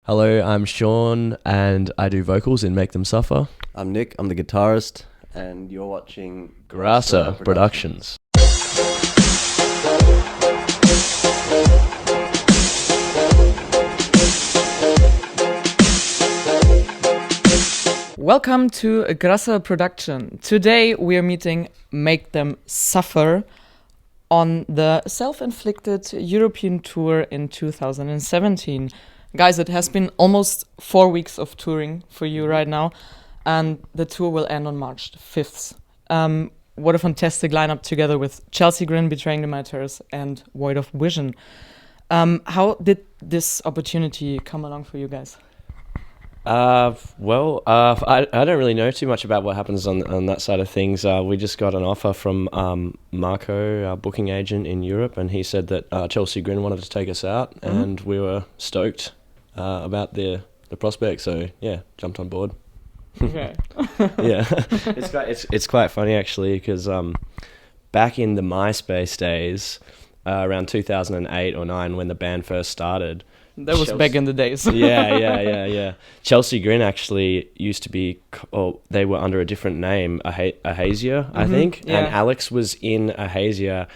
Hello, I'm Sean, and I do vocals in Make Them Suffer. I'm Nick, I'm the guitarist, and you're watching Grasa Productions. Welcome to Grasa Production. Today we are meeting Make Them Suffer on the self-inflicted European tour in 2017. Guys, it has been almost 4 weeks of touring for you right now, and the tour will end on March 5th. What a fantastic lineup together with Chelsea Grin, Betraying the Miters, and Void of Vision. How did this opportunity come along for you guys? I don't really know too much about what happens on that side of things. We just got an offer from Marco, our booking agent in Europe, and he said that Chelsea Grin wanted to take us out, and we were stoked about the prospect. So yeah, jumped on board. Okay. Yeah, it's quite funny actually, because back in the MySpace days, around 2008 or 9, when the band first started. That was back in the days. Yeah. Chelsea Grin actually used to be, they were under a different name, Ahasia, I think. yeah. And Alex was in Ahasia,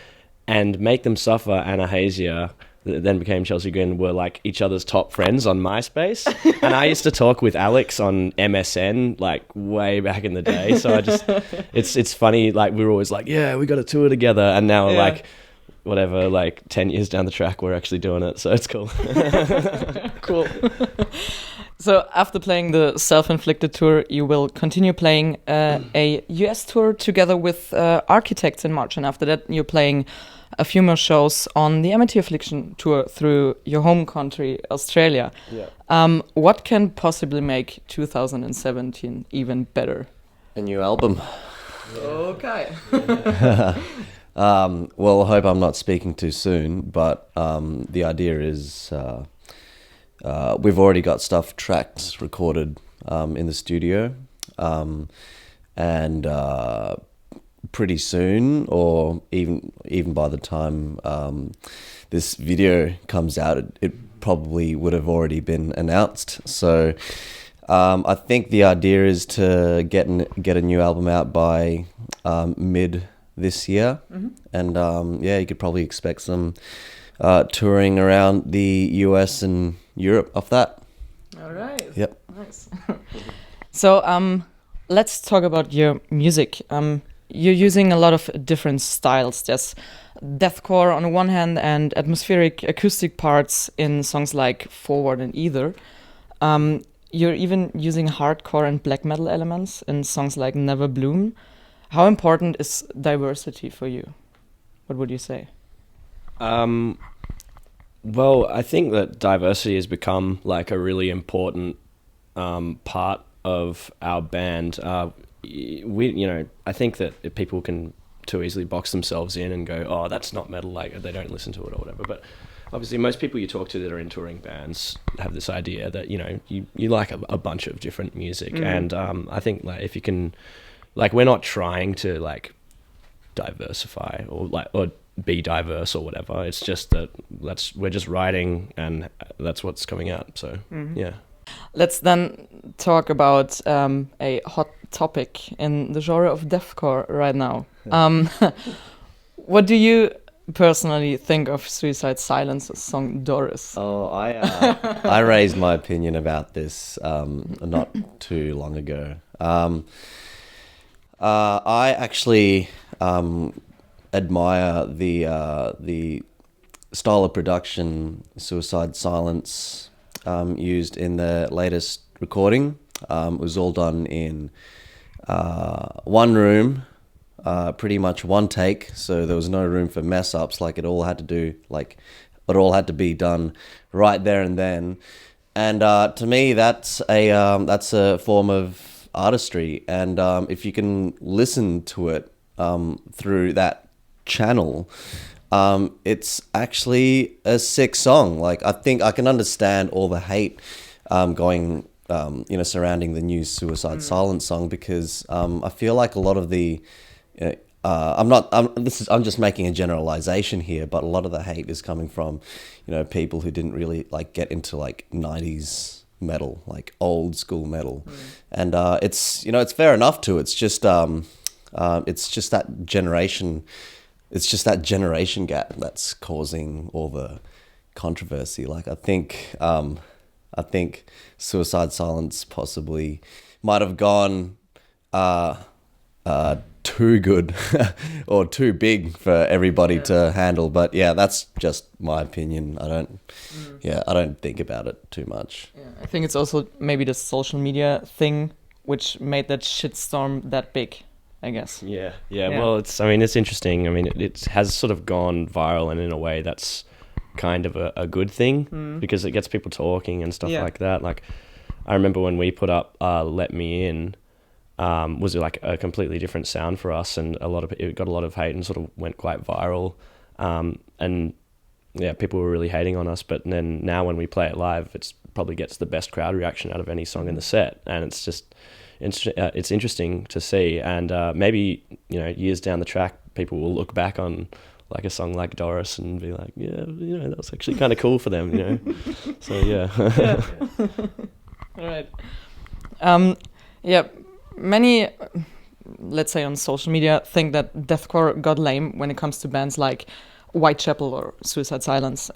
and Make Them Suffer and Ahasia, that then became Chelsea Grin, were like each other's top friends on MySpace. And I used to talk with Alex on MSN like way back in the day. So it's funny, like we were always like, yeah, we got to tour together. And now like, whatever, like 10 years down the track, we're actually doing it, so it's cool. Cool. So after playing the self-inflicted tour, you will continue playing a US tour together with Architects in March, and after that you're playing a few more shows on the Amity Affliction tour through your home country, Australia. Yeah. What can possibly make 2017 even better? A new album. Okay. Well, I hope I'm not speaking too soon, but the idea is we've already got stuff tracked, recorded in the studio, and pretty soon, or even by the time this video comes out, it probably would have already been announced. So I think the idea is to get a new album out by mid this year, and you could probably expect some touring around the US and Europe off that. All right. Yep. Nice. So let's talk about your music. You're using a lot of different styles. There's deathcore on the one hand and atmospheric acoustic parts in songs like Forward and Either. You're even using hardcore and black metal elements in songs like Neverbloom. How important is diversity for you? What would you say? Well, I think that diversity has become like a really important part of our band. I think that people can too easily box themselves in and go, oh, that's not metal, like they don't listen to it or whatever. But obviously most people you talk to that are in touring bands have this idea that, you like a bunch of different music. And I think like if you can, like, we're not trying to like diversify or be diverse or whatever. It's just that we're just writing, and that's what's coming out. So yeah. Let's then talk about a hot topic in the genre of deathcore right now. What do you personally think of Suicide Silence's song Doris? Oh, I raised my opinion about this not too long ago. I actually admire the style of production Suicide Silence used in the latest recording. It was all done in one room, pretty much one take, so there was no room for mess ups. It all had to be done right there and then. And to me, that's a form of artistry, and if you can listen to it through that channel, it's actually a sick song. I think I can understand all the hate going surrounding the new Suicide Silence song, because I feel like a lot of the I'm just making a generalization here, but a lot of the hate is coming from, people who didn't really like get into like 90s metal, like old school metal. And it's fair enough too. It's just that generation. It's just that generation gap that's causing all the controversy. Like I think Suicide Silence possibly might have gone too good or too big for everybody to handle. But yeah, that's just my opinion. I don't think about it too much. Yeah, I think it's also maybe the social media thing which made that shitstorm that big, I guess. Yeah. Well, it's interesting. I mean, it has sort of gone viral, and in a way that's kind of a good thing because it gets people talking and stuff like that. Like I remember when we put up Let Me In, was like a completely different sound for us, and it got a lot of hate and sort of went quite viral. And yeah, people were really hating on us, but then now when we play it live, it's probably gets the best crowd reaction out of any song in the set, and it's just it's interesting to see. And maybe years down the track, people will look back on like a song like Doris and be like, yeah, that was actually kind of cool for them, So yeah. All right. Yeah. Many, let's say on social media, think that deathcore got lame when it comes to bands like Whitechapel or Suicide Silence.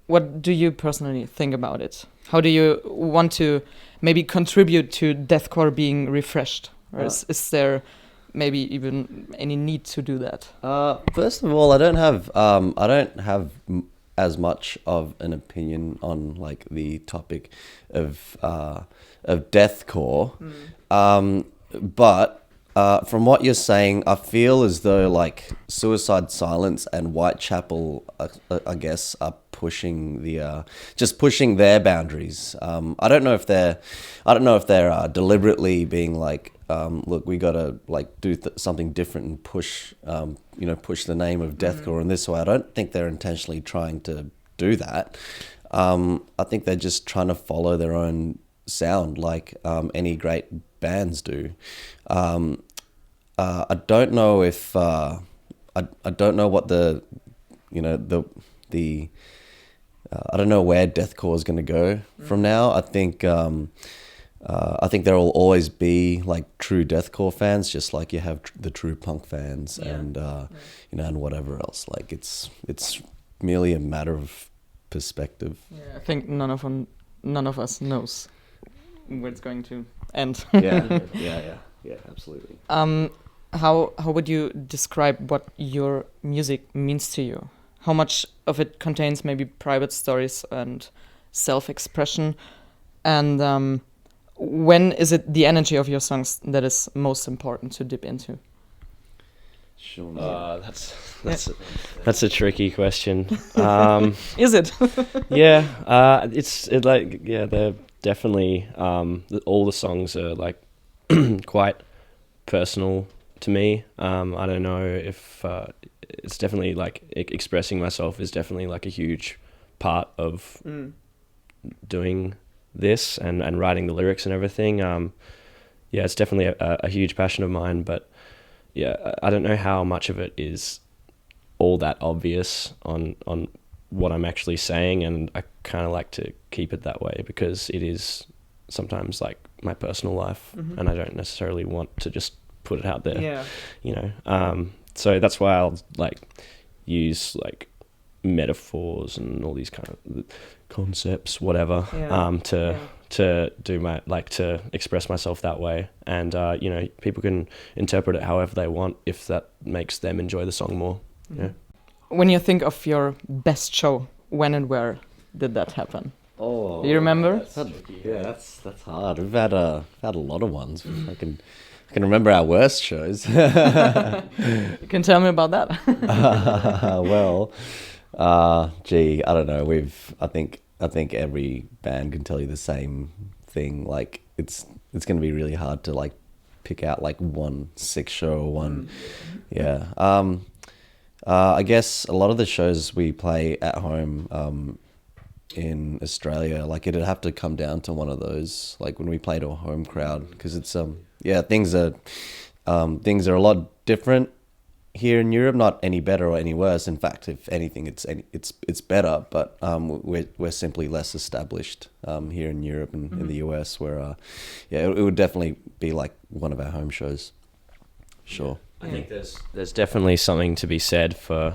What do you personally think about it? How do you want to maybe contribute to deathcore being refreshed? Or is there maybe even any need to do that? First of all, I don't have as much of an opinion on like the topic of deathcore. But from what you're saying, I feel as though like Suicide Silence and Whitechapel, I guess, are pushing just pushing their boundaries. I don't know if they're deliberately being like, look, we gotta like do something different and push the name of deathcore in this way. I don't think they're intentionally trying to do that. I think they're just trying to follow their own sound, like any great bands do. I don't know if I don't know what the I don't know where deathcore is going to go from now. I think there will always be like true deathcore fans, just like you have the true punk fans and and whatever else. Like it's merely a matter of perspective. Yeah, I think none of us knows where it's going to end. Yeah, absolutely. How would you describe what your music means to you? How much of it contains maybe private stories and self-expression? And when is it the energy of your songs that is most important to dip into? Sure. That's a tricky question. Is it? Yeah, they're definitely all the songs are like quite personal to me. I don't know if it's definitely like expressing myself is definitely like a huge part of doing this and writing the lyrics and everything. It's definitely a huge passion of mine, but yeah, I don't know how much of it is all that obvious on what I'm actually saying, and I kind of like to keep it that way because it is sometimes like my personal life, and I don't necessarily want to just put it out there. So that's why I'll like use like metaphors and all these kind of concepts, whatever, to do my to express myself that way, and people can interpret it however they want if that makes them enjoy the song more. When you think of your best show, when and where did that happen? Oh, do you remember? That's hard. We've had a lot of ones. I can remember our worst shows. You can tell me about that. I don't know. I think every band can tell you the same thing. Like it's going to be really hard to like pick out like one sick show or one. I guess a lot of the shows we play at home in Australia, like it'd have to come down to one of those, like when we play to a home crowd, because it's things are a lot different here in Europe, not any better or any worse. In fact, if anything, it's better. But we're simply less established here in Europe and in the US, where it would definitely be like one of our home shows. Sure. I think there's definitely something to be said for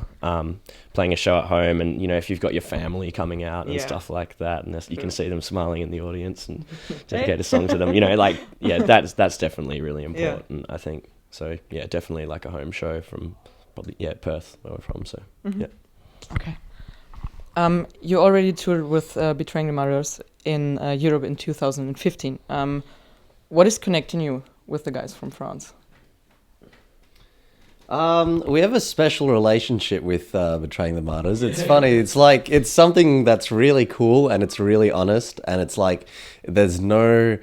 playing a show at home, and if you've got your family coming out and stuff like that, and you can see them smiling in the audience and dedicate a song to them. That's definitely really important. I think so. Yeah, definitely like a home show from probably Perth, where we're from. So Okay. You already toured with Betraying the Mothers in Europe in 2015. What is connecting you with the guys from France? We have a special relationship with Betraying the Martyrs. It's funny. It's like, it's something that's really cool and it's really honest, and it's like there's no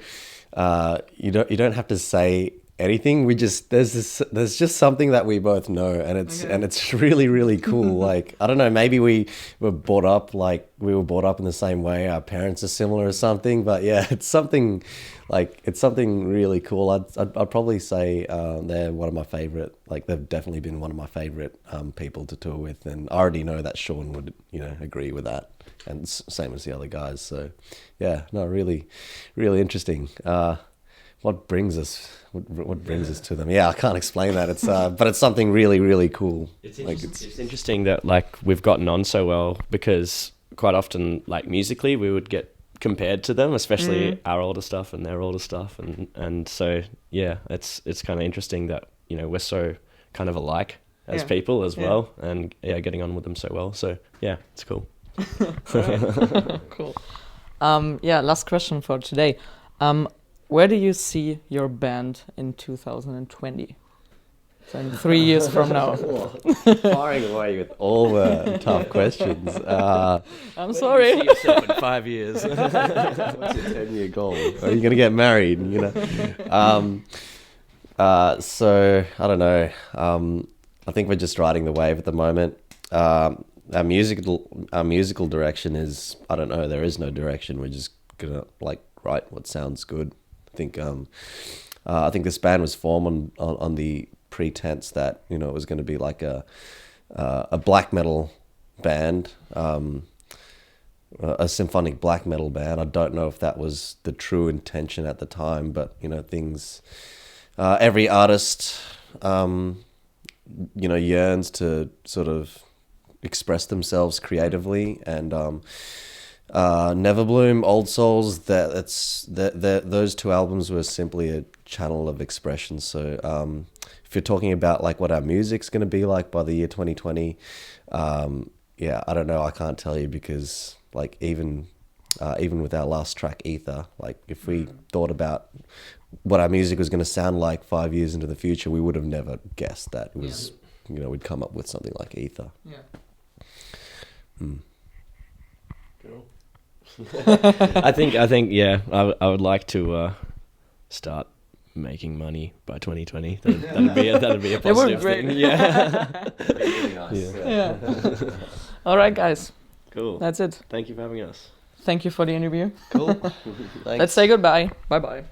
you don't have to say anything. There's just something that we both know, and it's really, really cool. Like, I don't know, maybe we were brought up in the same way. Our parents are similar or something, but yeah, it's something really cool. I'd probably say they're one of my favorite. Like, they've definitely been one of my favorite people to tour with, and I already know that Sean would agree with that, and same as the other guys. So yeah, no, really, really interesting. What brings us to them? Yeah, I can't explain that. It's but it's something really, really cool. It's interesting that we've gotten on so well, because quite often musically we would get compared to them, especially our older stuff and their older stuff, and so yeah, it's kind of interesting that we're so kind of alike as people as well, and getting on with them so well. So yeah, it's cool. Cool. Last question for today. Where do you see your band in 2020? So in 3 years from now. Firing away with all the tough questions. I'm sorry. Where do you see yourself in 5 years? What's your 10-year goal? Are you going to get married? So I don't know. I think we're just riding the wave at the moment. Our musical direction is, I don't know. There is no direction. We're just gonna write what sounds good. I think this band was formed on the pretense that it was going to be like a black metal band, a symphonic black metal band. I don't know if that was the true intention at the time, but things. Every artist, yearns to sort of express themselves creatively, and Neverbloom, Old Souls, those two albums were simply a channel of expression. So if you're talking about what our music's going to be like by the year 2020, I don't know. I can't tell you, because even with our last track, Ether, if we thought about what our music was going to sound like 5 years into the future, we would have never guessed that it was we'd come up with something like Ether. Cool. I think I would like to start making money by 2020. That'd be a positive thing. Yeah. Really nice. All right, guys. Cool. That's it. Thank you for having us. Thank you for the interview. Cool. Thanks. Let's say goodbye. Bye bye.